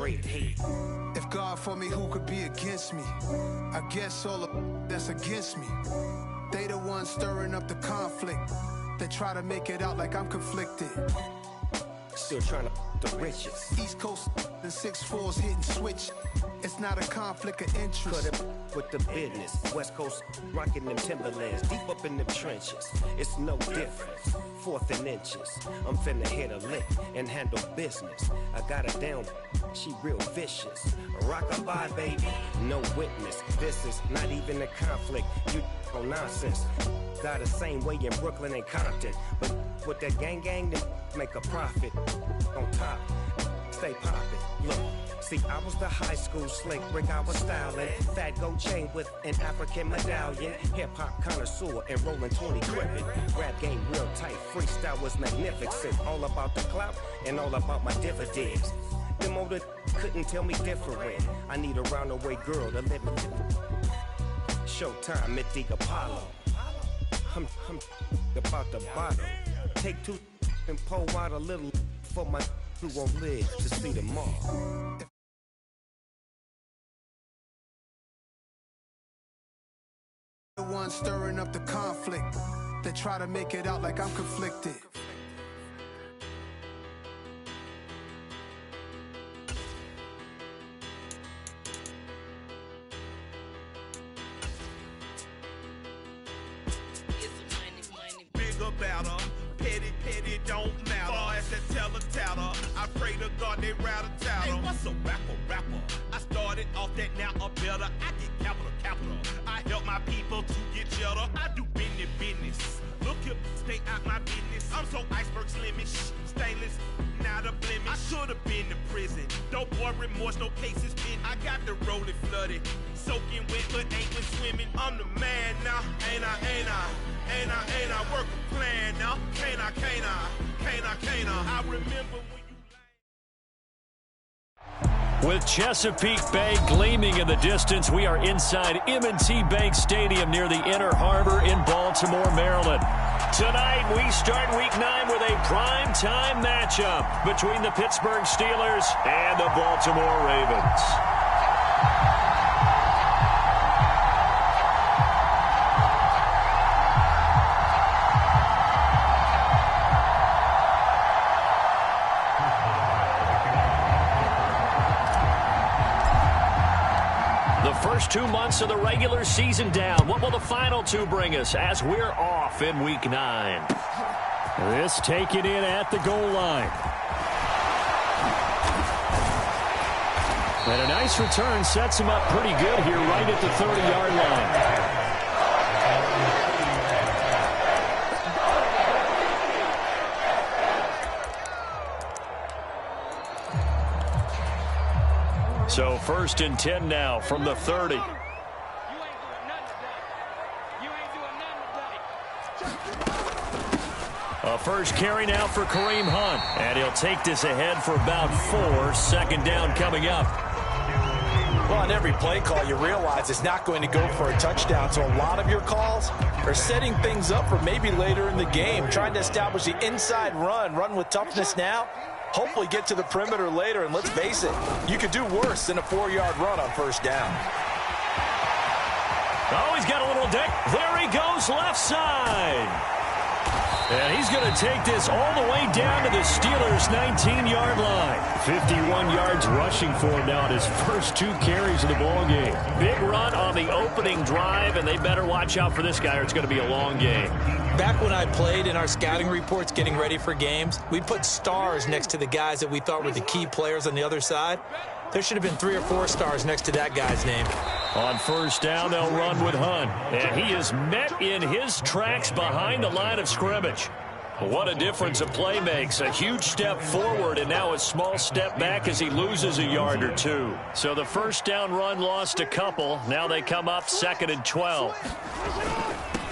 straight heat. If God for me, who could be against me? I guess all the that's against me. They the ones stirring up the conflict. They try to make it out like I'm conflicted. Still trying to the riches. East Coast the 6'4's hitting switch. It's not a conflict of interest. Cut it with the business. West Coast rocking them Timberlands, deep up in them trenches. It's no difference. 4th and inches. I'm finna hit a lick and handle business. I got her down, she real vicious. Rockabye, baby, no witness. This is not even a conflict. You on nonsense. Got the same way in Brooklyn and Compton, but with that gang, then make a profit. On top, stay poppin'. Look. See, I was the high school slick brick, I was styling. Fat gold chain with an African medallion. Hip-hop connoisseur and rolling 20 gripping. Rap game real tight, freestyle was magnificent. All about the clout and all about my dividends. Them older couldn't tell me different. I need a roundaway girl to live in. Showtime at the Apollo. I'm about the bottle. Take 2 and pour out a little for my who won't live to see tomorrow. The ones stirring up the conflict. They try to make it out like I'm conflicted. Bigger, better, petty, don't matter. Far as that teller, I pray to God they rattle tattle. Hey, what's a rapper? I started off that, now I'm better. I get capital. I help my people to get cheddar. I do business. Look here, stay out my business. I'm so iceberg slimish, stainless, not a blemish. I should've been to prison. No boy remorse, no cases been. I got the rolling flooded, soaking wet, but ain't been swimming. I'm the man now, ain't I work a plan now. Can't I remember when you. With Chesapeake Bay gleaming in the distance, we are inside M&T Bank Stadium near the Inner Harbor in Baltimore, Maryland. Tonight, we start Week 9 with a prime-time matchup between the Pittsburgh Steelers and the Baltimore Ravens. First 2 months of the regular season down. What will the final 2 bring us as we're off in Week 9? This taken in at the goal line. And a nice return sets him up pretty good here right at the 30-yard line. So 1st and 10 now from the 30. A first carry now for Kareem Hunt. And he'll take this ahead for about 4. Second down coming up. Well, on every play call, you realize it's not going to go for a touchdown. So a lot of your calls are setting things up for maybe later in the game, trying to establish the inside run with toughness now. Hopefully get to the perimeter later, and let's face it, you could do worse than a 4-yard run on first down. Oh, he's got a little deck. There he goes, left side. And he's going to take this all the way down to the Steelers' 19-yard line. 51 yards rushing for him now in his first 2 carries of the ball game. Big run on the opening drive, and they better watch out for this guy or it's going to be a long game. Back when I played in our scouting reports getting ready for games, we put stars next to the guys that we thought were the key players on the other side. There should have been 3 or 4 stars next to that guy's name. On first down, they'll run with Hunt. And he is met in his tracks behind the line of scrimmage. What a difference a play makes. A huge step forward and now a small step back as he loses a yard or 2. So the first down run lost a couple. Now they come up 2nd and 12.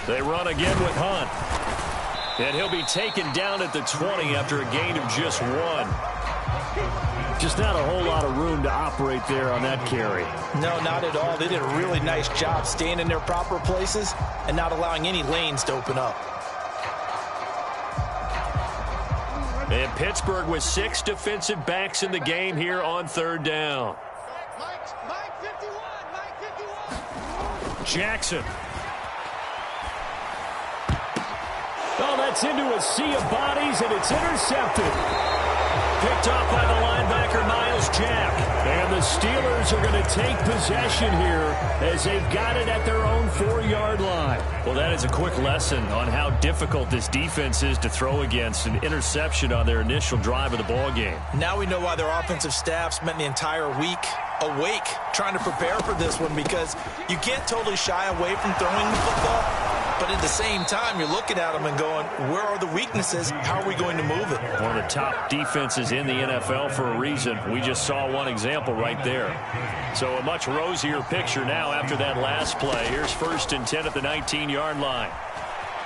They run again with Hunt. And he'll be taken down at the 20 after a gain of just 1. Just not a whole lot of room to operate there on that carry. No, not at all. They did a really nice job staying in their proper places and not allowing any lanes to open up. And Pittsburgh with 6 defensive backs in the game here on 3rd down. Jackson. Oh, that's into a sea of bodies, and it's intercepted. Picked off by the linebacker, Miles Jack. And the Steelers are going to take possession here as they've got it at their own 4-yard line. Well, that is a quick lesson on how difficult this defense is to throw against. An interception on their initial drive of the ball game. Now we know why their offensive staff spent the entire week awake trying to prepare for this one, because you can't totally shy away from throwing the football. But at the same time, you're looking at them and going, where are the weaknesses? How are we going to move it? One of the top defenses in the NFL for a reason. We just saw one example right there. So a much rosier picture now after that last play. Here's 1st and 10 at the 19-yard line.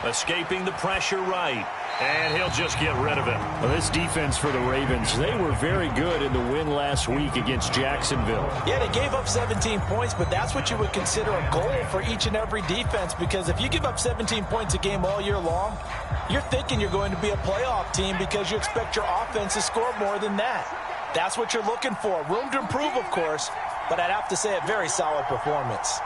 Escaping the pressure right. And he'll just get rid of it. Well, this defense for the Ravens, they were very good in the win last week against Jacksonville. Yeah, they gave up 17 points, but that's what you would consider a goal for each and every defense, because if you give up 17 points a game all year long, you're thinking you're going to be a playoff team because you expect your offense to score more than that. That's what you're looking for. Room to improve, of course, but I'd have to say a very solid performance.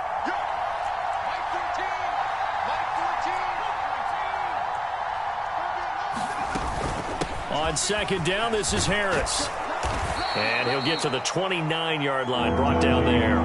On 2nd down, this is Harris. And he'll get to the 29-yard line, brought down there.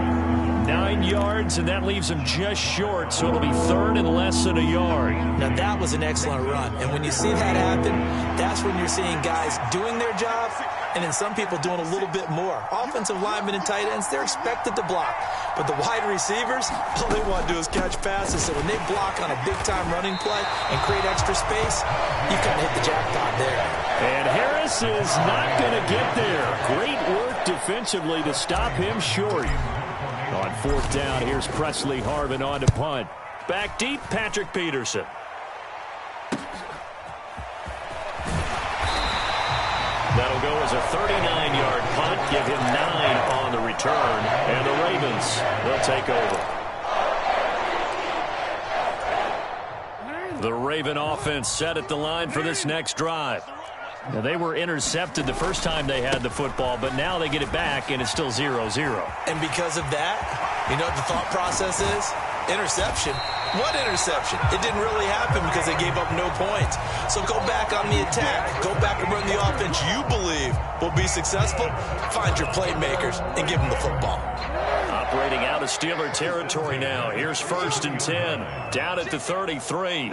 9 yards, and that leaves him just short, so it'll be 3rd and less than a yard. Now, that was an excellent run. And when you see that happen, that's when you're seeing guys doing their job, and then some people doing a little bit more. Offensive linemen and tight ends, they're expected to block. But the wide receivers, all they want to do is catch passes. So when they block on a big-time running play and create extra space, you kind of hit the jackpot there. And Harris is not going to get there. Great work defensively to stop him short. On 4th down, here's Presley Harvin on to punt. Back deep, Patrick Peterson. That'll go as a 39-yard punt, give him 9 on the return, and the Ravens will take over. The Raven offense set at the line for this next drive. Now, they were intercepted the first time they had the football, but now they get it back, and it's still 0-0. And because of that, you know what the thought process is? Interception. What interception? It didn't really happen because they gave up no points. So go back on the attack. Go back and run the offense you believe will be successful. Find your playmakers and give them the football. Operating out of Steeler territory now. Here's 1st and 10. Down at the 33.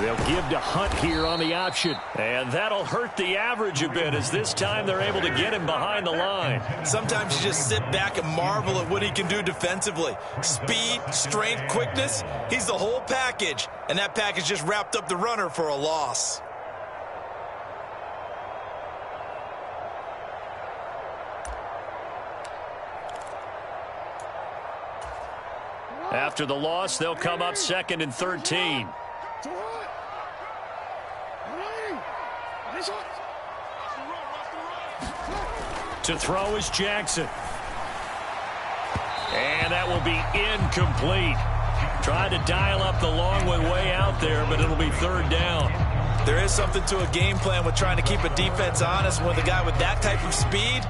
They'll give to Hunt here on the option. And that'll hurt the average a bit, as this time they're able to get him behind the line. Sometimes you just sit back and marvel at what he can do defensively. Speed, strength, quickness. He's the whole package. And that package just wrapped up the runner for a loss. After the loss, they'll come up 2nd and 13. To throw is Jackson. And that will be incomplete. Tried to dial up the long way out there, but it'll be 3rd down. There is something to a game plan with trying to keep a defense honest. With a guy with that type of speed,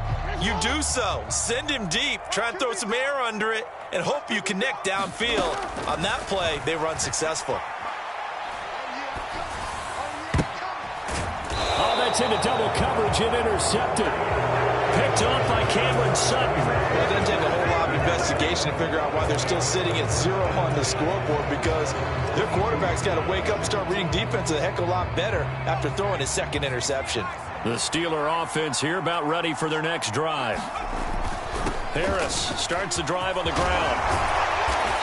you do so. Send him deep. Try and throw some air under it and hope you connect downfield. On that play, they run successful. Oh, that's into double coverage and intercepted. Picked off by Cameron Sutton. Well, it doesn't take a whole lot of investigation to figure out why they're still sitting at 0 on the scoreboard, because their quarterback's got to wake up and start reading defense a heck of a lot better after throwing his 2nd interception. The Steeler offense here about ready for their next drive. Harris starts the drive on the ground.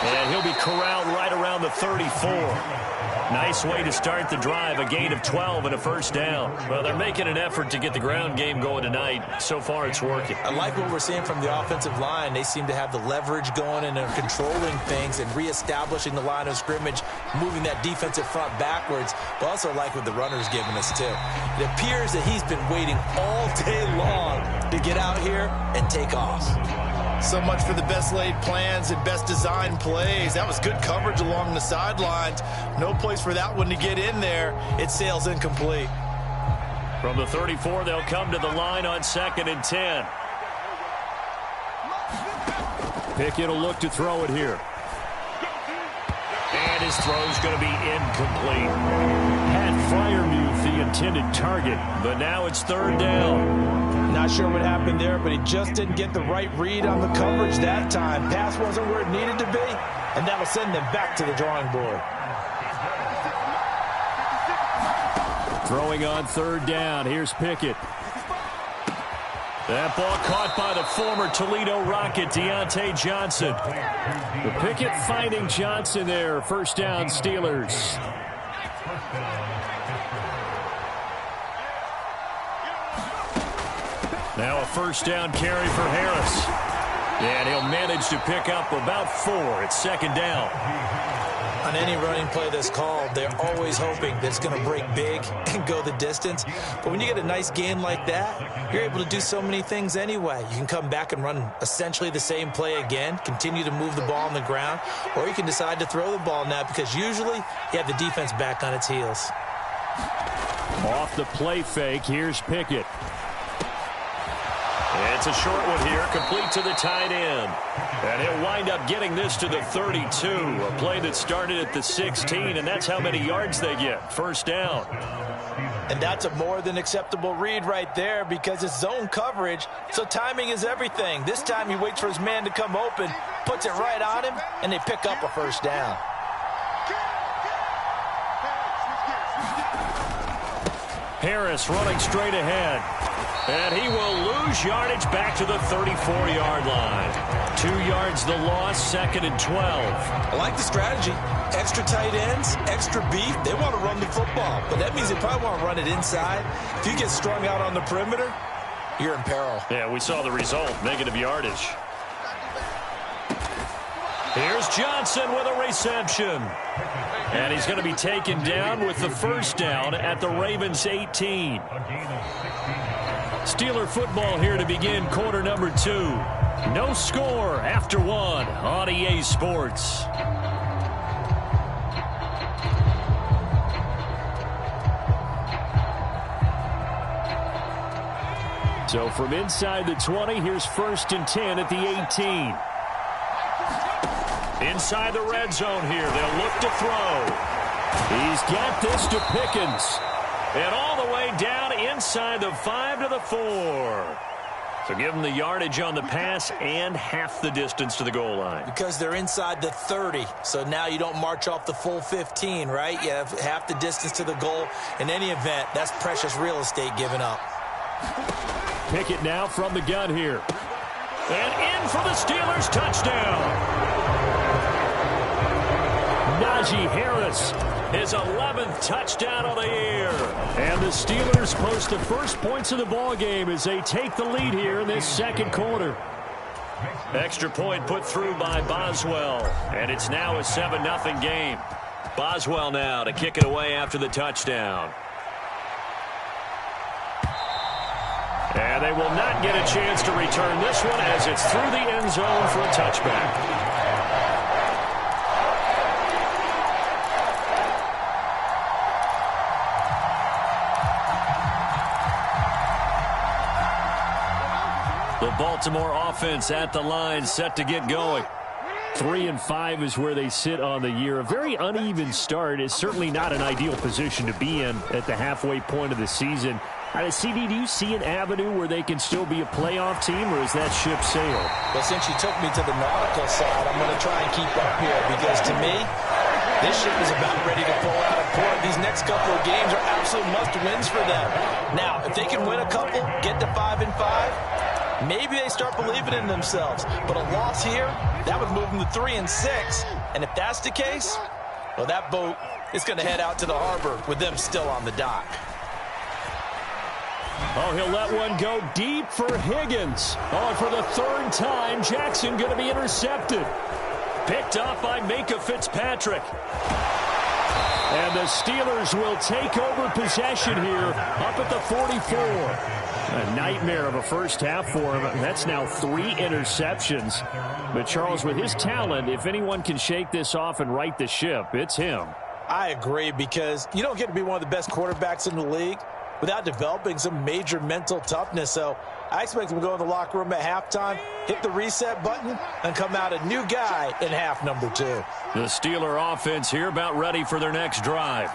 And he'll be corralled right around the 34. Nice way to start the drive, a gain of 12 and a 1st down. Well, they're making an effort to get the ground game going tonight. So far, it's working. I like what we're seeing from the offensive line. They seem to have the leverage going, and they're controlling things and reestablishing the line of scrimmage, moving that defensive front backwards. But also like what the runner's giving us, too. It appears that he's been waiting all day long to get out here and take off. So much for the best laid plans and best design plays. That was good coverage along the sidelines. No place for that one to get in there. It sails incomplete. From the 34, they'll come to the line on 2nd and 10. Pickett will look to throw it here. And his throw's going to be incomplete. Pat Freiermuth, the intended target, but now it's 3rd down. Not sure what happened there, but he just didn't get the right read on the coverage that time. Pass wasn't where it needed to be, and that'll send them back to the drawing board. Throwing on 3rd down. Here's Pickett. That ball caught by the former Toledo Rocket, Deontay Johnson. The Pickett finding Johnson there. 1st down, Steelers. Now a 1st down carry for Harris. And he'll manage to pick up about 4 at 2nd down. On any running play that's called, they're always hoping that it's going to break big and go the distance. But when you get a nice gain like that, you're able to do so many things anyway. You can come back and run essentially the same play again, continue to move the ball on the ground, or you can decide to throw the ball now because usually you have the defense back on its heels. Off the play fake, here's Pickett. It's a short one here, complete to the tight end. And he'll wind up getting this to the 32, a play that started at the 16, and that's how many yards they get. 1st down. And that's a more than acceptable read right there because it's zone coverage, so timing is everything. This time he waits for his man to come open, puts it right on him, and they pick up a 1st down. Harris running straight ahead. And he will lose yardage back to the 34-yard line. 2 yards the loss, 2nd and 12. I like the strategy. Extra tight ends, extra beef. They want to run the football, but that means they probably want to run it inside. If you get strung out on the perimeter, you're in peril. Yeah, we saw the result, negative yardage. Here's Johnson with a reception. And he's going to be taken down with the 1st down at the Ravens' 18. Steeler football here to begin quarter number 2. No score after 1 on EA Sports. So from inside the 20, here's 1st and 10 at the 18. Inside the red zone here, they'll look to throw. He's got this to Pickens. And all the way down inside the 5 to the 4. So give them the yardage on the pass and half the distance to the goal line. Because they're inside the 30, so now you don't march off the full 15, right? You have half the distance to the goal. In any event, that's precious real estate given up. Pickett now from the gun here. And in for the Steelers, touchdown. Najee Harris, his 11th touchdown of the year. And the Steelers post the first points of the ball game as they take the lead here in this 2nd quarter. Extra point put through by Boswell, and it's now a 7-0 game. Boswell now to kick it away after the touchdown. And they will not get a chance to return this one as it's through the end zone for a touchback. The Baltimore offense at the line, set to get going. 3-5 is where they sit on the year. A very uneven start is certainly not an ideal position to be in at the halfway point of the season. CD, do you see an avenue where they can still be a playoff team, or is that ship sailed? Well, since you took me to the nautical side, I'm going to try and keep up here because to me, this ship is about ready to pull out of port. These next couple of games are absolute must-wins for them. Now, if they can win a couple, get to 5-5, maybe they start believing in themselves. But a loss here, that would move them to 3-6. And if that's the case, well, that boat is going to head out to the harbor with them still on the dock. Oh, he'll let one go deep for Higgins. Oh, for the 3rd time, Jackson going to be intercepted. Picked up by Minka Fitzpatrick. And the Steelers will take over possession here up at the 44. A nightmare of a first half for him. That's now 3 interceptions. But, Charles, with his talent, if anyone can shake this off and right the ship, it's him. I agree, because you don't get to be one of the best quarterbacks in the league without developing some major mental toughness. So I expect him to go in the locker room at halftime, hit the reset button, and come out a new guy in half number 2. The Steeler offense here about ready for their next drive.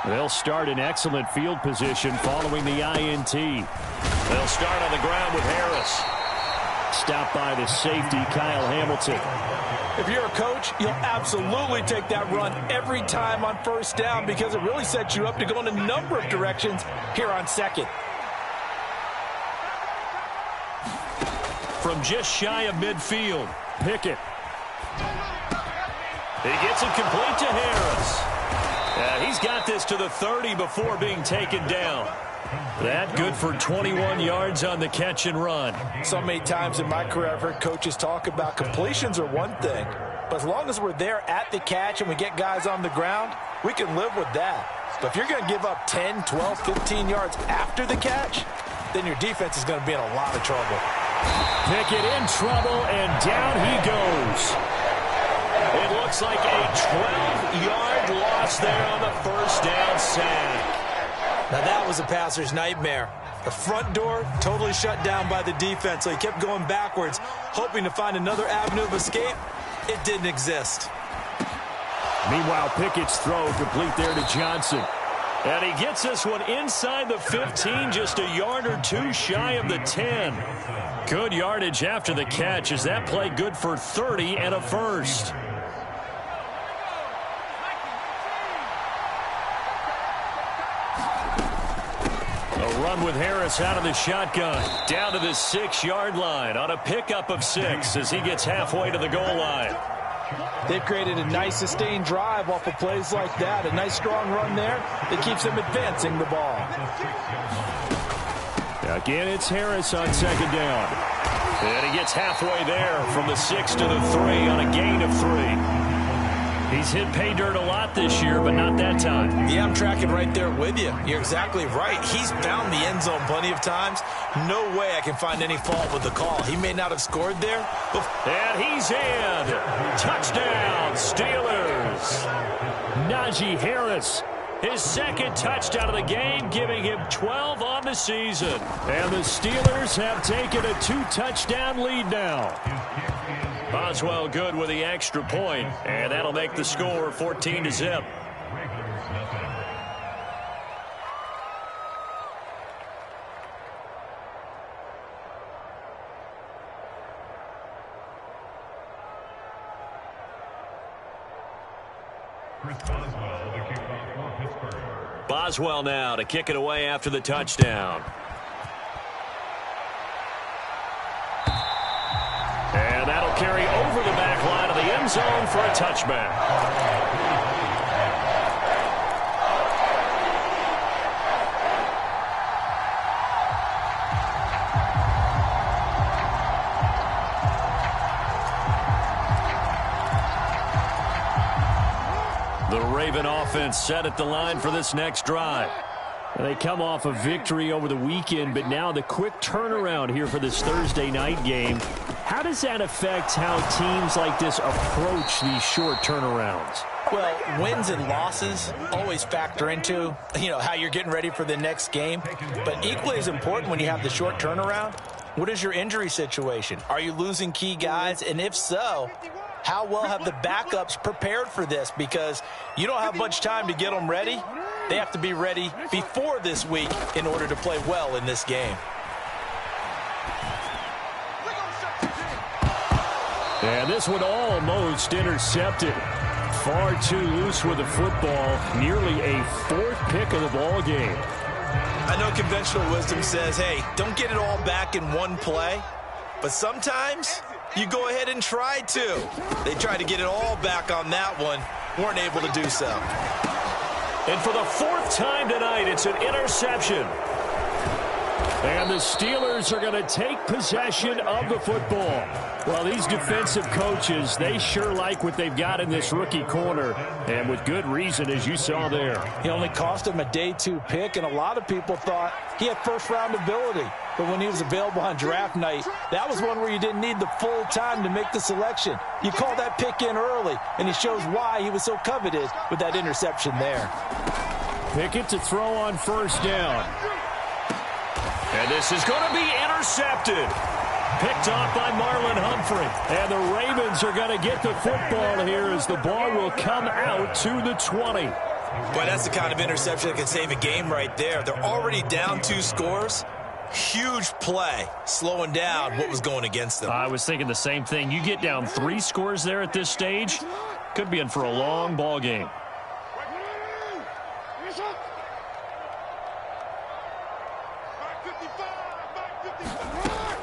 They'll start in excellent field position following the INT. They'll start on the ground with Harris. Stopped by the safety, Kyle Hamilton. If you're a coach, you'll absolutely take that run every time on first down, because it really sets you up to go in a number of directions here on second. From just shy of midfield, Pickett. He gets it complete to Harris. He's got this to the 30 before being taken down. That good for 21 yards on the catch and run. So many times in my career, I've heard coaches talk about completions are one thing, but as long as we're there at the catch and we get guys on the ground, we can live with that. But if you're going to give up 10, 12, 15 yards after the catch, then your defense is going to be in a lot of trouble. Pickett in trouble, and down he goes. It looks like a 12-yard loss there on the first down sack. Now that was a passer's nightmare. The front door totally shut down by the defense, so he kept going backwards, hoping to find another avenue of escape. It didn't exist. Meanwhile, Pickett's throw complete there to Johnson. And he gets this one inside the 15, just a yard or 2 shy of the 10. Good yardage after the catch, as that play good for 30 and a first. A run with Harris out of the shotgun, down to the 6-yard line on a pickup of 6 as he gets halfway to the goal line. They've created a nice sustained drive off of plays like that. A nice strong run there that keeps them advancing the ball. Again, it's Harris on second down. And he gets halfway there from the 6 to the 3 on a gain of 3. He's hit pay dirt a lot this year, but not that time. Yeah, I'm tracking right there with you. You're exactly right. He's found the end zone plenty of times. No way I can find any fault with the call. He may not have scored there. And he's in. Touchdown, Steelers. Najee Harris, his second touchdown of the game, giving him 12 on the season. And the Steelers have taken a 2-touchdown lead now. Boswell good with the extra point, and that'll make the score 14-0. Boswell now to kick it away after the touchdown. And that'll carry over the back line of the end zone for a touchback. The Raven offense set at the line for this next drive. They come off a victory over the weekend, but now the quick turnaround here for this Thursday night game. How does that affect how teams like this approach these short turnarounds? Well, wins and losses always factor into, how you're getting ready for the next game. But equally as important when you have the short turnaround, what is your injury situation? Are you losing key guys? And if so, how well have the backups prepared for this? Because you don't have much time to get them ready. They have to be ready before this week in order to play well in this game. And this one almost intercepted. Far too loose with the football. Nearly a 4th pick of the ball game. I know conventional wisdom says, hey, don't get it all back in one play. But sometimes you go ahead and try to. They tried to get it all back on that one. Weren't able to do so. And for the 4th time tonight, it's an interception. And the Steelers are going to take possession of the football. Well, these defensive coaches, they sure like what they've got in this rookie corner, and with good reason, as you saw there. He only cost him a day 2 pick, and a lot of people thought he had first-round ability. But when he was available on draft night, that was one where you didn't need the full time to make the selection. You called that pick in early, and he shows why he was so coveted with that interception there. Pickett to throw on first down. And this is going to be intercepted. Picked off by Marlon Humphrey. And the Ravens are going to get the football here as the ball will come out to the 20. Boy, that's the kind of interception that can save a game right there. They're already down 2 scores. Huge play, slowing down what was going against them. I was thinking the same thing. You get down 3 scores there at this stage, could be in for a long ball game.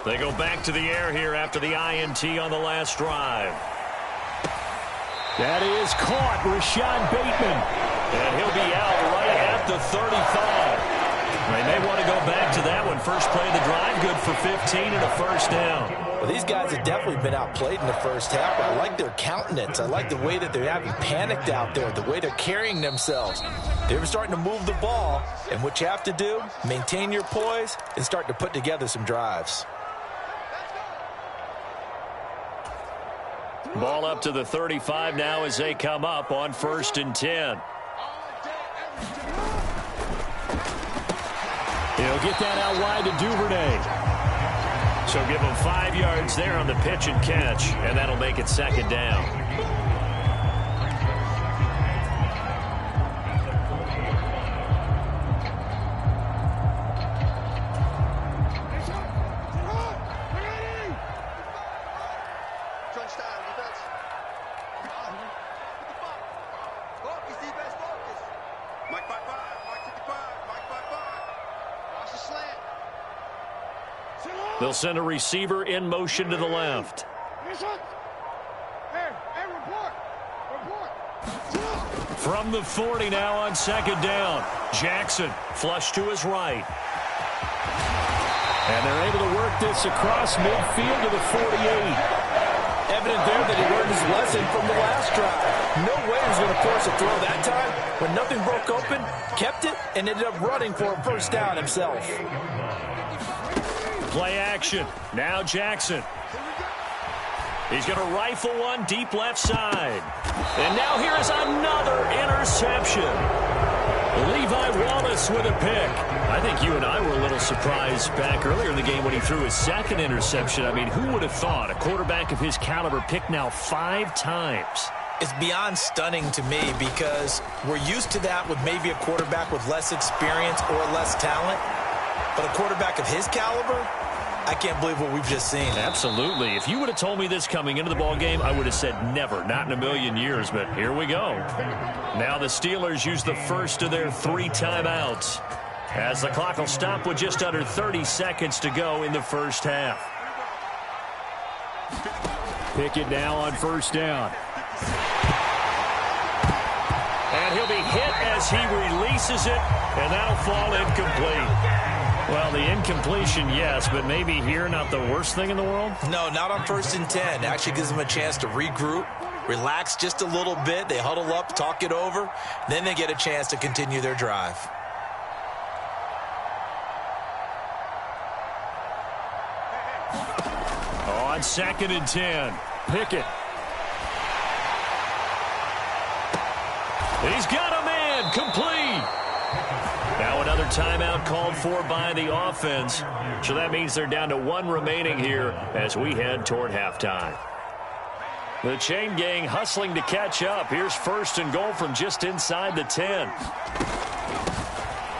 They go back to the air here after the INT on the last drive. That is caught, Rashad Bateman. And he'll be out right at the 35. They may want to go back to that one. First play of the drive, good for 15 and a first down. Well, these guys have definitely been outplayed in the first half, but I like their countenance. I like the way that they're having panicked out there, the way they're carrying themselves. They're starting to move the ball, and what you have to do, maintain your poise and start to put together some drives. Ball up to the 35 now as they come up on 1st and 10. He'll get that out wide to Duvernay. So give him 5 yards there on the pitch and catch, and that'll make it 2nd down. They'll send a receiver in motion to the left. From the 40 now on 2nd down. Jackson flush to his right. And they're able to work this across midfield to the 48. Evident there that he learned his lesson from the last drive. No way he was going to force a throw that time. When nothing broke open, kept it, and ended up running for a first down himself. Play action. Now Jackson. He's going to rifle one deep left side. And now here's another interception. Levi Wallace with a pick. I think you and I were a little surprised back earlier in the game when he threw his 2nd interception. I mean, who would have thought a quarterback of his caliber picked now 5 times? It's beyond stunning to me because we're used to that with maybe a quarterback with less experience or less talent. But a quarterback of his caliber, I can't believe what we've just seen. Absolutely. If you would have told me this coming into the ball game, I would have said never, not in a million years, but here we go. Now the Steelers use the first of their 3 timeouts as the clock will stop with just under 30 seconds to go in the first half. Pickett now on first down. And he'll be hit as he releases it, and that'll fall incomplete. Well, the incompletion, yes, but maybe here not the worst thing in the world? No, not on 1st and 10. Actually gives them a chance to regroup, relax just a little bit. They huddle up, talk it over. Then they get a chance to continue their drive. On 2nd and 10, Pickett. He's got a man, complete. Now another timeout called for by the offense. So that means they're down to 1 remaining here as we head toward halftime. The chain gang hustling to catch up. Here's 1st and goal from just inside the 10.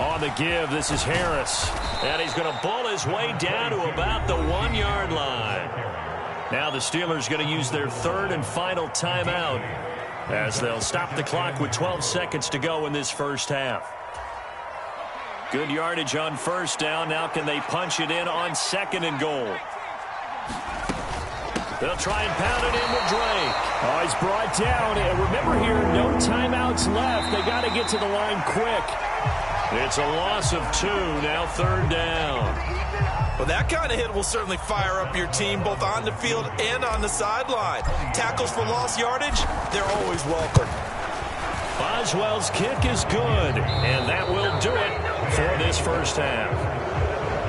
On the give, this is Harris. And he's going to bull his way down to about the 1-yard line. Now the Steelers going to use their 3rd and final timeout as they'll stop the clock with 12 seconds to go in this first half. Good yardage on first down. Now can they punch it in on 2nd and goal? They'll try and pound it in with Drake. Oh, he's brought down. And remember here, no timeouts left. They got to get to the line quick. It's a loss of 2, now 3rd down. Well, that kind of hit will certainly fire up your team both on the field and on the sideline. Tackles for lost yardage, they're always welcome. Boswell's kick is good, and that will do it for this first half.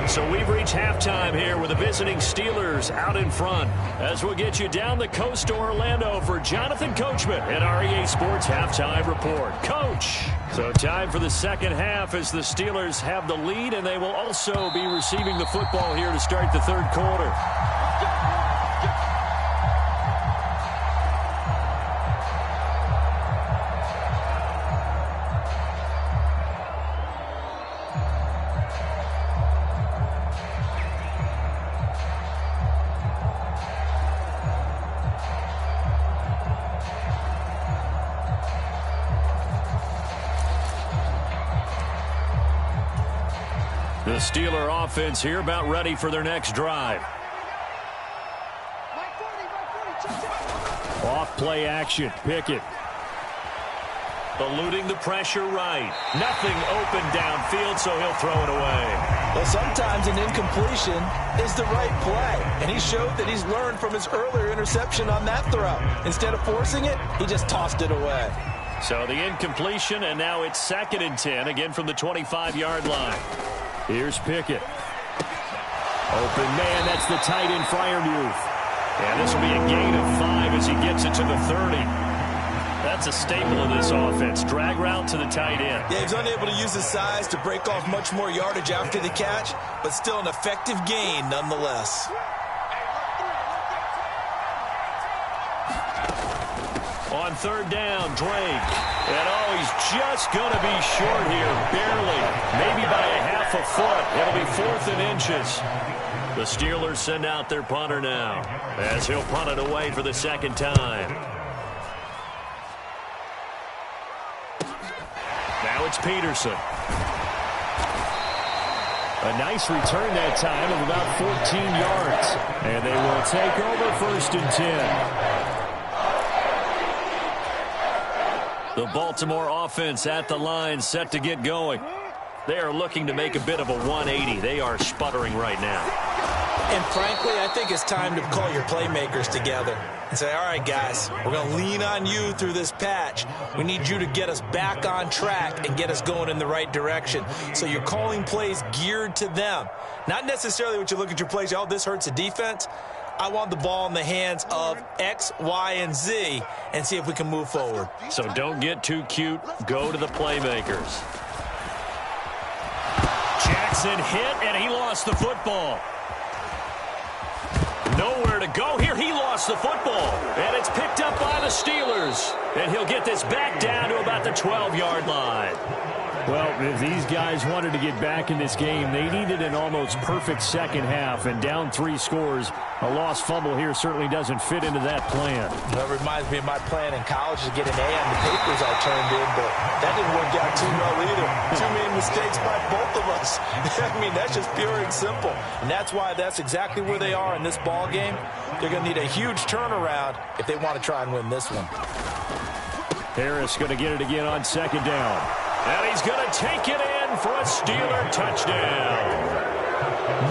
So we've reached halftime here with the visiting Steelers out in front. As we'll get you down the coast to Orlando for Jonathan Coachman at our EA Sports Halftime Report. Coach! So time for the second half as the Steelers have the lead, and they will also be receiving the football here to start the 3rd quarter. The Steeler offense here about ready for their next drive. Off play action. Pickett. Eluding the pressure right. Nothing open downfield, so he'll throw it away. Well, sometimes an incompletion is the right play. And he showed that he's learned from his earlier interception on that throw. Instead of forcing it, he just tossed it away. So the incompletion, and now it's 2nd and 10, again from the 25-yard line. Here's Pickett. Open man, that's the tight end Freiermuth. And this will be a gain of 5 as he gets it to the 30. That's a staple of this offense. Drag route to the tight end. Yeah, he's unable to use his size to break off much more yardage after the catch, but still an effective gain nonetheless. On 3rd down, Drake. And oh, he's just going to be short here, barely. Maybe by a half a foot. It'll be 4th and inches. The Steelers send out their punter now, as he'll punt it away for the 2nd time. Now it's Peterson. A nice return that time of about 14 yards. And they will take over 1st and 10. The Baltimore offense at the line, set to get going. They are looking to make a bit of a 180. They are sputtering right now. And frankly, I think it's time to call your playmakers together and say, all right, guys, we're going to lean on you through this patch. We need you to get us back on track and get us going in the right direction. So you're calling plays geared to them. Not necessarily what you look at your plays, oh, this hurts the defense. I want the ball in the hands of X, Y, and Z and see if we can move forward. So don't get too cute. Go to the playmakers. Jackson hit, and he lost the football. Nowhere to go here. He lost the football. And it's picked up by the Steelers. And he'll get this back down to about the 12-yard line. Well, if these guys wanted to get back in this game, they needed an almost perfect second half, and down 3 scores. A lost fumble here certainly doesn't fit into that plan. That reminds me of my plan in college to get an A on the papers I turned in, but that didn't work out too well either. Too many mistakes by both of us. I mean, that's just pure and simple. And that's why that's exactly where they are in this ball game. They're going to need a huge turnaround if they want to try and win this one. Harris going to get it again on 2nd down. And he's going to take it in for a Steeler touchdown.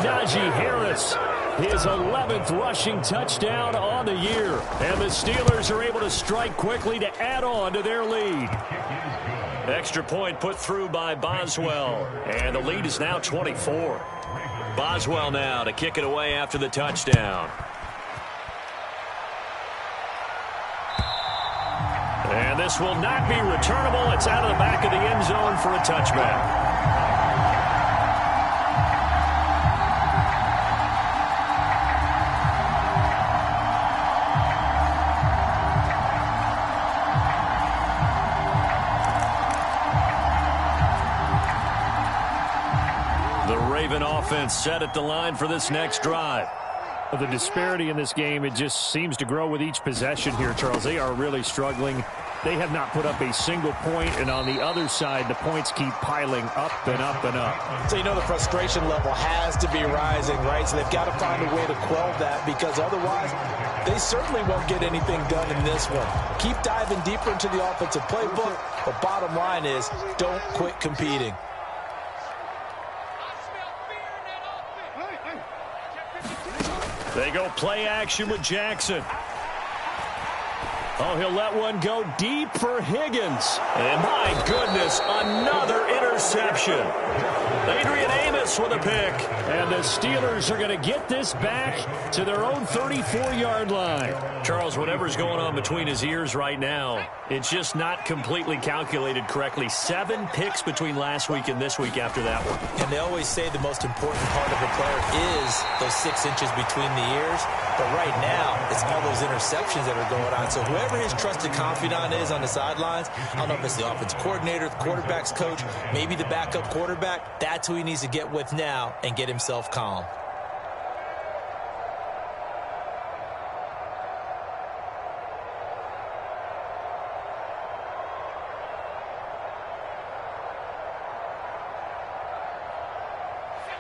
Najee Harris, his 11th rushing touchdown on the year. And the Steelers are able to strike quickly to add on to their lead. Extra point put through by Boswell. And the lead is now 24. Boswell now to kick it away after the touchdown. And this will not be returnable. It's out of the back of the end zone for a touchback. The Raven offense set at the line for this next drive. The disparity in this game, it just seems to grow with each possession here, Charles. They are really struggling. They have not put up a single point, and on the other side, the points keep piling up and up and up. So you know the frustration level has to be rising, right? So they've got to find a way to quell that, because otherwise they certainly won't get anything done in this one. Keep diving deeper into the offensive playbook, but bottom line is don't quit competing. They go play action with Jackson. Oh, he'll let one go deep for Higgins. And my goodness, another interception. Adrian Amos with a pick. And the Steelers are going to get this back to their own 34-yard line. Charles, whatever's going on between his ears right now, it's just not completely calculated correctly. 7 picks between last week and this week after that one. And they always say the most important part of a player is those 6 inches between the ears. But right now, it's all those interceptions that are going on. So whoever his trusted confidant is on the sidelines, I don't know if it's the offense coordinator, the quarterback's coach, maybe the backup quarterback, that's who he needs to get with now and get himself calm.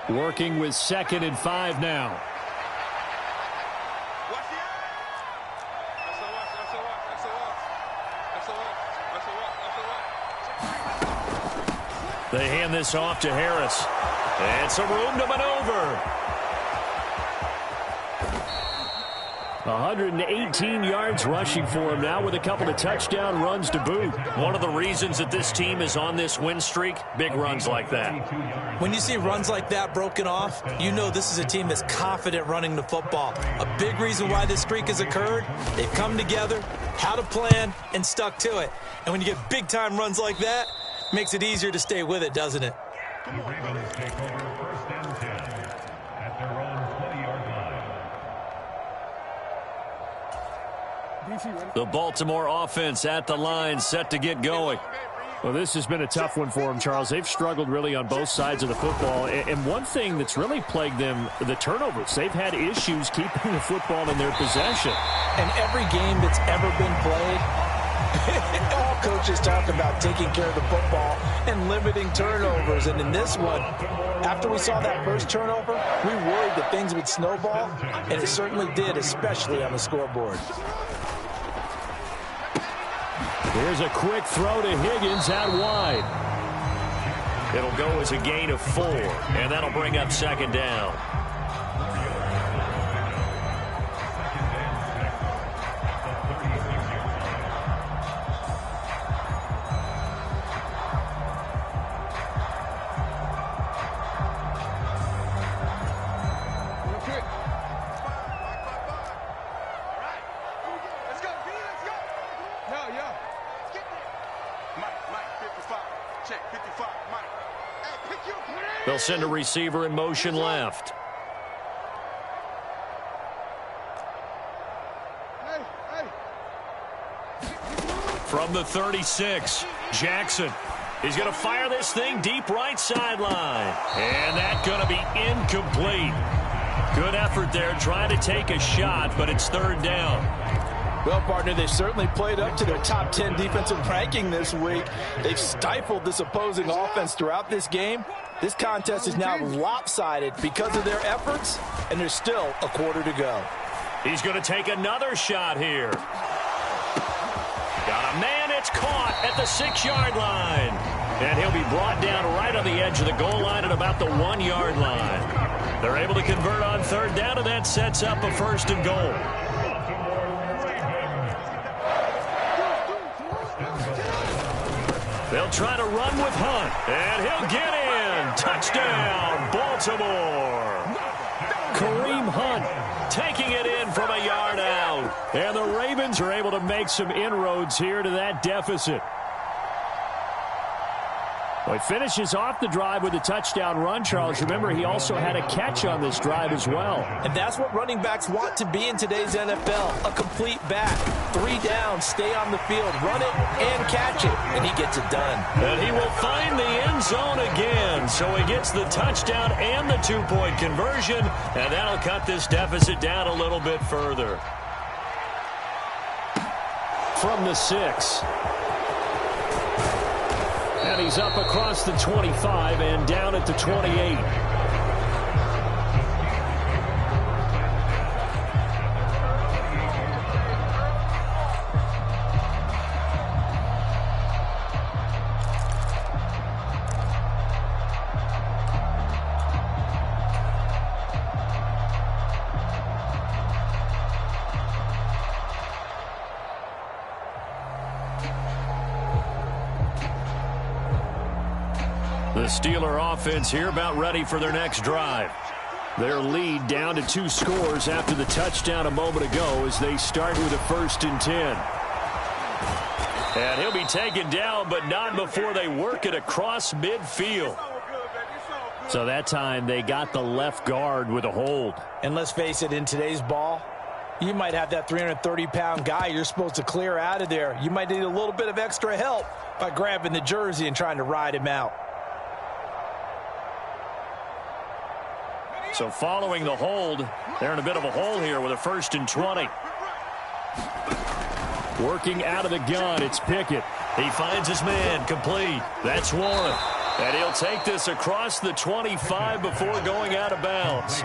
Working with 2nd and 5 now. They hand this off to Harris. And some room to maneuver. 118 yards rushing for him now with a couple of touchdown runs to boot. One of the reasons that this team is on this win streak, big runs like that. When you see runs like that broken off, you know this is a team that's confident running the football. A big reason why this streak has occurred, they've come together, had a plan, and stuck to it. And when you get big-time runs like that, it makes it easier to stay with it, doesn't it? The Baltimore offense at the line, set to get going. Well, this has been a tough one for them, Charles. They've struggled really on both sides of the football. And one thing that's really plagued them, the turnovers. They've had issues keeping the football in their possession. And every game that's ever been played, all coaches talk about taking care of the football and limiting turnovers. And in this one, after we saw that first turnover, we worried that things would snowball, and it certainly did, especially on the scoreboard. Here's a quick throw to Higgins out wide. It'll go as a gain of 4, and that'll bring up 2nd down. They'll send a receiver in motion left. From the 36, Jackson. He's going to fire this thing deep right sideline. And that's going to be incomplete. Good effort there, trying to take a shot, but it's 3rd down. Well, partner, they've certainly played up to their top 10 defensive ranking this week. They've stifled this opposing offense throughout this game. This contest is now lopsided because of their efforts, and there's still a quarter to go. He's going to take another shot here. Got a man, it's caught at the 6-yard line. And he'll be brought down right on the edge of the goal line at about the 1-yard line. They're able to convert on 3rd down, and that sets up a 1st and goal. They'll try to run with Hunt, and he'll get in. Touchdown, Baltimore. Kareem Hunt taking it in from a yard out. And the Ravens are able to make some inroads here to that deficit. Well, he finishes off the drive with a touchdown run, Charles. Remember, he also had a catch on this drive as well. And that's what running backs want to be in today's NFL, a complete back. 3 downs, stay on the field, run it, and catch it, and he gets it done. And he will find the end zone again, so he gets the touchdown and the 2-point conversion, and that'll cut this deficit down a little bit further. From the 6. And he's up across the 25 and down at the 28. Steeler offense here about ready for their next drive. Their lead down to 2 scores after the touchdown a moment ago as they start with a 1st and 10. And he'll be taken down, but not before they work it across midfield. So that time they got the left guard with a hold. And let's face it, in today's ball, you might have that 330-pound guy you're supposed to clear out of there. You might need a little bit of extra help by grabbing the jersey and trying to ride him out. So following the hold, they're in a bit of a hole here with a 1st and 20. Working out of the gun, it's Pickett. He finds his man, complete. That's Warren. And he'll take this across the 25 before going out of bounds.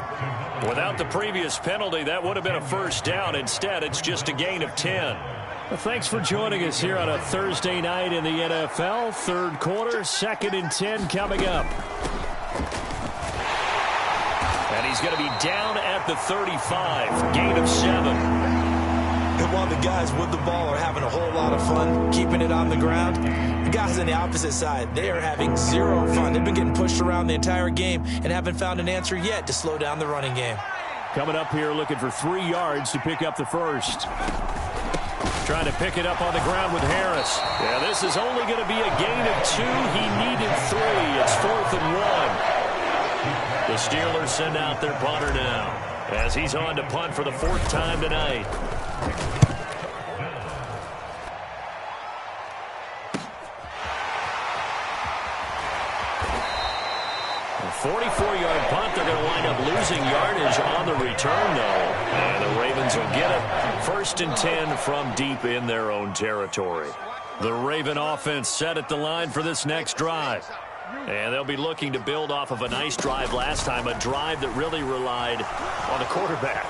Without the previous penalty, that would have been a 1st down. Instead, it's just a gain of 10. Well, thanks for joining us here on a Thursday night in the NFL. 3rd quarter, 2nd and 10 coming up. And he's going to be down at the 35, gain of 7. And while the guys with the ball are having a whole lot of fun keeping it on the ground, the guys on the opposite side, they are having zero fun. They've been getting pushed around the entire game and haven't found an answer yet to slow down the running game. Coming up here looking for 3 yards to pick up the 1st. Trying to pick it up on the ground with Harris. Yeah, this is only going to be a gain of 2. He needed 3. It's 4th and 1. The Steelers send out their punter now as he's on to punt for the 4th time tonight. 44-yard punt. They're going to wind up losing yardage on the return, though. And the Ravens will get it. 1st and 10 from deep in their own territory. The Raven offense set at the line for this next drive. And they'll be looking to build off of a nice drive last time, a drive that really relied on the quarterback.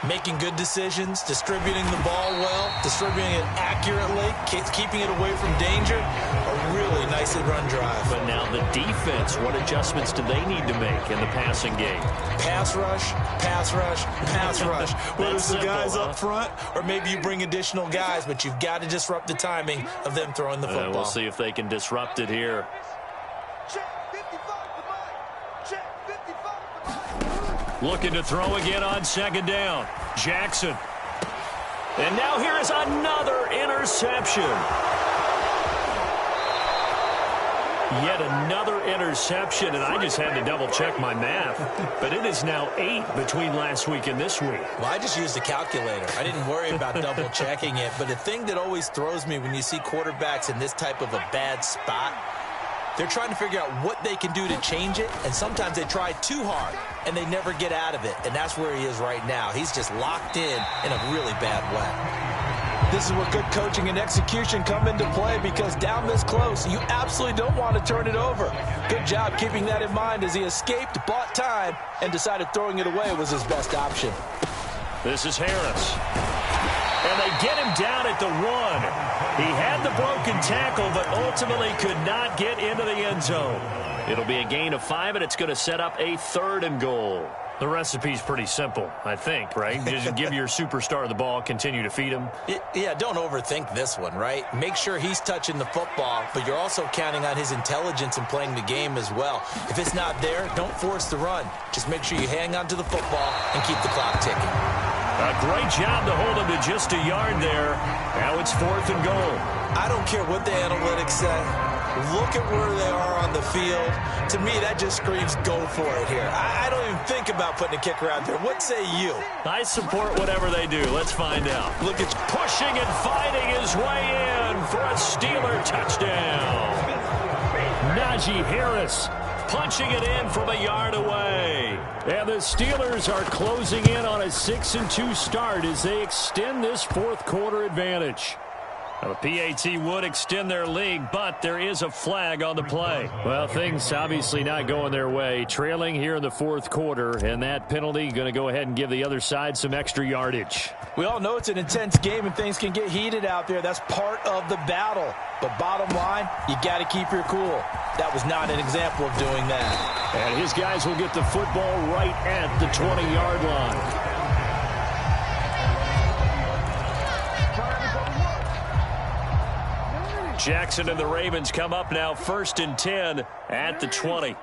Making good decisions, distributing the ball well, distributing it accurately, keeping it away from danger. A really nicely run drive. But now the defense, what adjustments do they need to make in the passing game? Pass rush, pass rush, pass rush. Whether it's the guys up front or maybe you bring additional guys, but you've got to disrupt the timing of them throwing the football. We'll see if they can disrupt it here. Looking to throw again on 2nd down. Jackson. And now here is another interception. Yet another interception, and I just had to double-check my math. But it is now 8 between last week and this week. Well, I just used a calculator. I didn't worry about double-checking it. But the thing that always throws me when you see quarterbacks in this type of a bad spot, they're trying to figure out what they can do to change it, and sometimes they try too hard, and they never get out of it, and that's where he is right now. He's just locked in a really bad way. This is where good coaching and execution come into play, because down this close, you absolutely don't want to turn it over. Good job keeping that in mind as he escaped, bought time, and decided throwing it away was his best option. This is Harris. And they get him down at the 1. He had the broken tackle, but ultimately could not get into the end zone. It'll be a gain of 5, and it's going to set up a 3rd and goal. The recipe's pretty simple, I think, right? Just give your superstar the ball, continue to feed him. Yeah, don't overthink this one, right? Make sure he's touching the football, but you're also counting on his intelligence in playing the game as well. If it's not there, don't force the run. Just make sure you hang on to the football and keep the clock ticking. A great job to hold him to just a yard there. Now it's 4th and goal. I don't care what the analytics say. Look at where they are on the field. To me, that just screams go for it here. I don't even think about putting a kicker out there. What say you? I support whatever they do. Let's find out. Look, it's pushing and fighting his way in for a Steeler touchdown. Najee Harris punching it in from a yard away. And the Steelers are closing in on a 6-2 start as they extend this 4th quarter advantage. Now, the PAT would extend their lead, but there is a flag on the play. Well, things obviously not going their way. Trailing here in the 4th quarter, and that penalty going to go ahead and give the other side some extra yardage. We all know it's an intense game and things can get heated out there. That's part of the battle. But bottom line, you got to keep your cool. That was not an example of doing that. And his guys will get the football right at the 20-yard line. Jackson and the Ravens come up now 1st and 10 at the 20.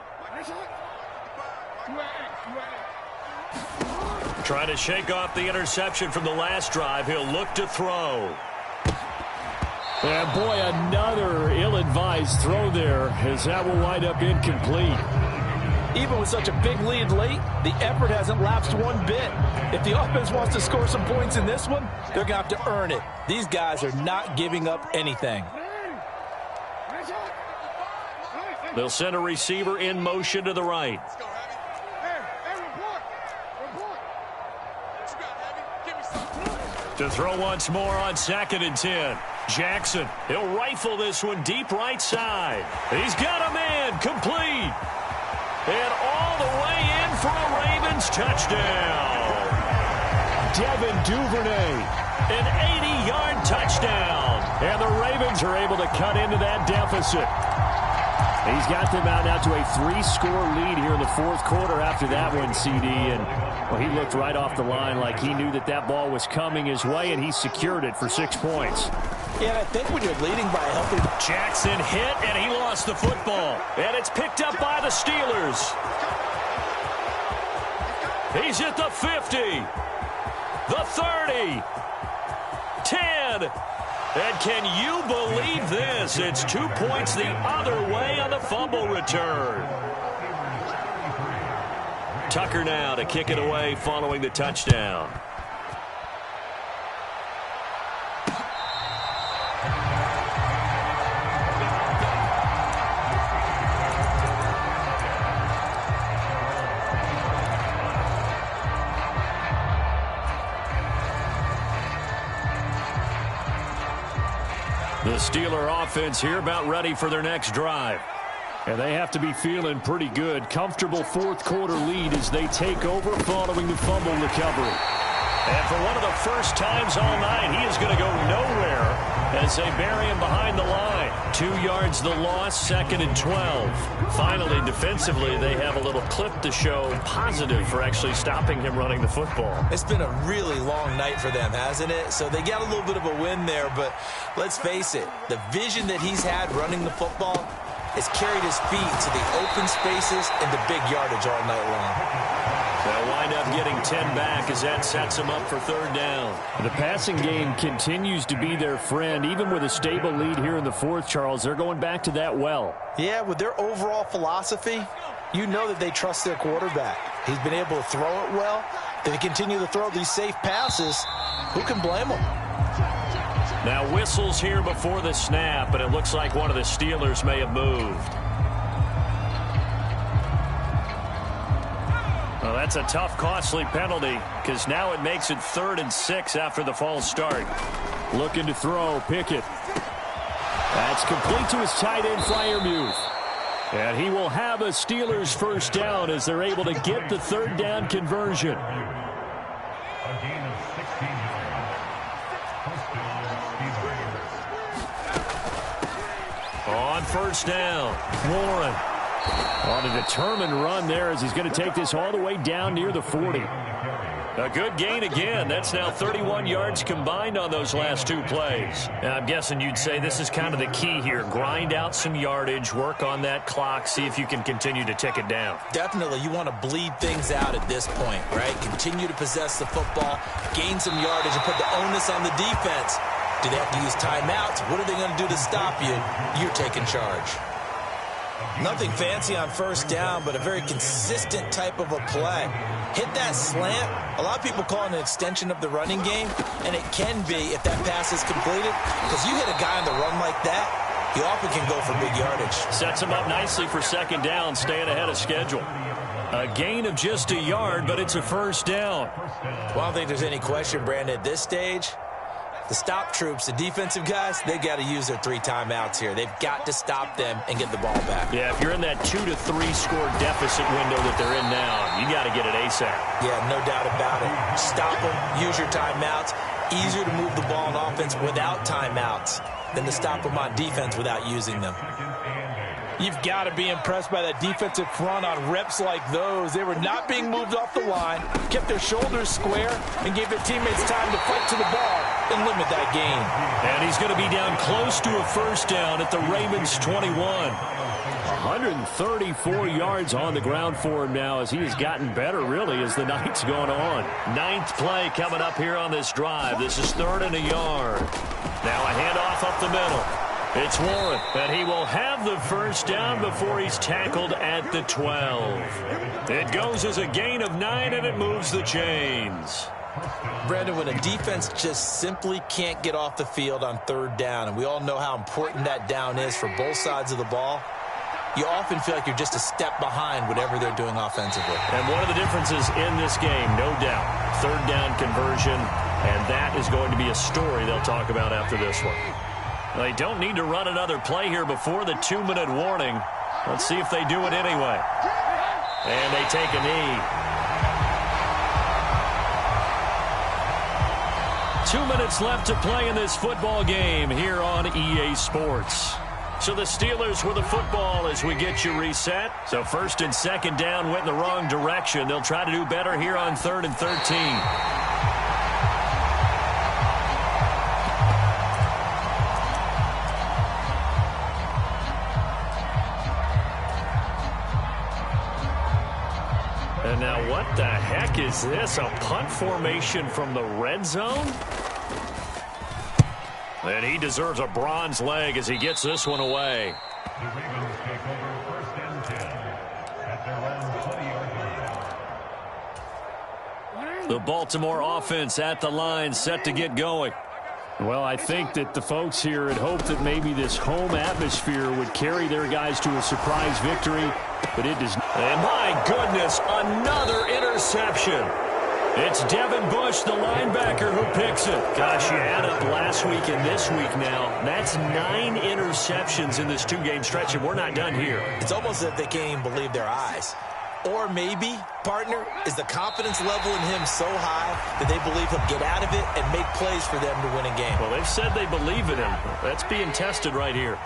Trying to shake off the interception from the last drive. He'll look to throw. And boy, another ill-advised throw there, as that will wind up incomplete. Even with such a big lead late, the effort hasn't lapsed one bit. If the offense wants to score some points in this one, they're going to have to earn it. These guys are not giving up anything. They'll send a receiver in motion to the right. To throw once more on 2nd and 10. Jackson, he'll rifle this one deep right side. He's got a man, complete. And all the way in for a Ravens touchdown. Devin Duvernay, an 80-yard touchdown. And the Ravens are able to cut into that deficit. He's got them out now to a 3-score lead here in the 4th quarter after that one, CD. And well, he looked right off the line like he knew that that ball was coming his way, and he secured it for 6 points. Yeah, and I think when you're leading by a healthy... Jackson hit, and he lost the football. And it's picked up by the Steelers. He's at the 50. The 30. 10. And can you believe this? It's 2 points the other way on the fumble return. Tucker now to kick it away following the touchdown. The Steeler offense here about ready for their next drive. And they have to be feeling pretty good. Comfortable 4th quarter lead as they take over following the fumble recovery. And for one of the first times all night, he is going to go nowhere as they bury him behind the line. 2 yards the loss, 2nd and 12. Finally, defensively, they have a little clip to show positive for actually stopping him running the football. It's been a really long night for them, hasn't it? So they got a little bit of a win there, but let's face it, the vision that he's had running the football has carried his feet to the open spaces and the big yardage all night long. They'll wind up getting 10 back as that sets them up for 3rd down. The passing game continues to be their friend. Even with a stable lead here in the 4th, Charles, they're going back to that well. Yeah, with their overall philosophy, you know that they trust their quarterback. He's been able to throw it well. They continue to throw these safe passes. Who can blame them? Now whistles here before the snap, and it looks like one of the Steelers may have moved. Well, that's a tough, costly penalty because now it makes it 3rd and 6 after the false start. Looking to throw, Pickett. That's complete to his tight end, Freiermuth. And he will have a Steelers 1st down as they're able to get the 3rd down conversion. On 1st down, Warren. On a determined run there as he's going to take this all the way down near the 40. A good gain again. That's now 31 yards combined on those last 2 plays. And I'm guessing you'd say this is kind of the key here. Grind out some yardage, work on that clock, see if you can continue to tick it down. Definitely. You want to bleed things out at this point, right? Continue to possess the football, gain some yardage, and put the onus on the defense. Do they have to use timeouts? What are they going to do to stop you? You're taking charge. Nothing fancy on 1st down, but a very consistent type of a play. Hit that slant. A lot of people call it an extension of the running game, and it can be if that pass is completed, because you hit a guy on the run like that, he often can go for big yardage. Sets him up nicely for 2nd down, staying ahead of schedule. A gain of just a yard, but it's a 1st down. Well, I don't think there's any question, Brandon, at this stage. The stop troops, the defensive guys, they've got to use their 3 timeouts here. They've got to stop them and get the ball back. Yeah, if you're in that 2 to 3 score deficit window that they're in now, you got to get it ASAP. Yeah, no doubt about it. Stop them, use your timeouts. Easier to move the ball on offense without timeouts than to stop them on defense without using them. You've got to be impressed by that defensive front on reps like those. They were not being moved off the line, kept their shoulders square, and gave their teammates time to fight to the ball. and limit that gain. And he's going to be down close to a first down at the Ravens 21. 134 yards on the ground for him now as he has gotten better, really, as the night's gone on. 9th play coming up here on this drive. This is 3rd and a yard. Now a handoff up the middle. It's Warren, and he will have the first down before he's tackled at the 12. It goes as a gain of 9, and it moves the chains. Brandon, when a defense just simply can't get off the field on 3rd down, and we all know how important that down is for both sides of the ball, you often feel like you're just a step behind whatever they're doing offensively. And one of the differences in this game, no doubt, 3rd down conversion, and that is going to be a story they'll talk about after this one. They don't need to run another play here before the 2-minute warning. Let's see if they do it anyway. And they take a knee. 2 minutes left to play in this football game here on EA Sports. So the Steelers with the football as we get you reset. So 1st and 2nd down went in the wrong direction. They'll try to do better here on 3rd and 13. And now what the heck is this? A punt formation from the red zone? And he deserves a bronze leg as he gets this one away. The Ravens take over 1st and 10 at their own 20-yard line. The Baltimore offense at the line, set to get going. Well, I think that the folks here had hoped that maybe this home atmosphere would carry their guys to a surprise victory, but it does not. And my goodness, another interception. It's Devin Bush, the linebacker, who picks it. Gosh, you add up last week and this week now. That's 9 interceptions in this 2-game stretch, and we're not done here. It's almost as if they can't even believe their eyes. Or maybe, partner, is the confidence level in him so high that they believe he'll get out of it and make plays for them to win a game. Well, they've said they believe in him. That's being tested right here.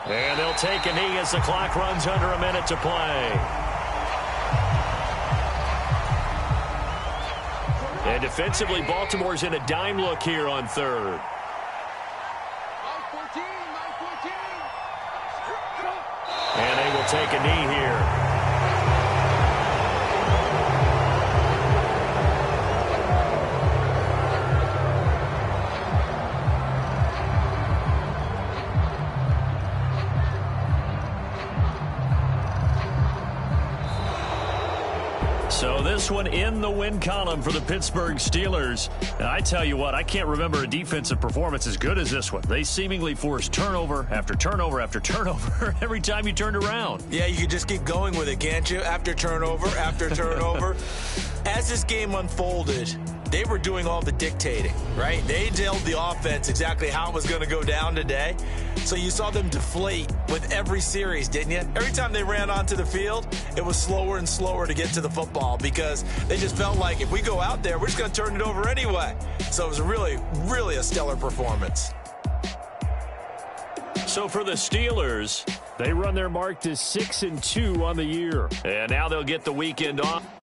And they'll take a knee as the clock runs under a minute to play. And defensively, Baltimore's in a dime look here on 3rd. And they will take a knee here. So this one in the win column for the Pittsburgh Steelers. And I tell you what, I can't remember a defensive performance as good as this one. They seemingly forced turnover after turnover after turnover every time you turned around. Yeah, you can just keep going with it, can't you? After turnover, after turnover. As this game unfolded, they were doing all the dictating, right? They told the offense exactly how it was going to go down today. So you saw them deflate with every series, didn't you? Every time they ran onto the field, it was slower and slower to get to the football because they just felt like if we go out there, we're just going to turn it over anyway. So it was really, really a stellar performance. So for the Steelers, they run their mark to 6-2 on the year. And now they'll get the weekend off.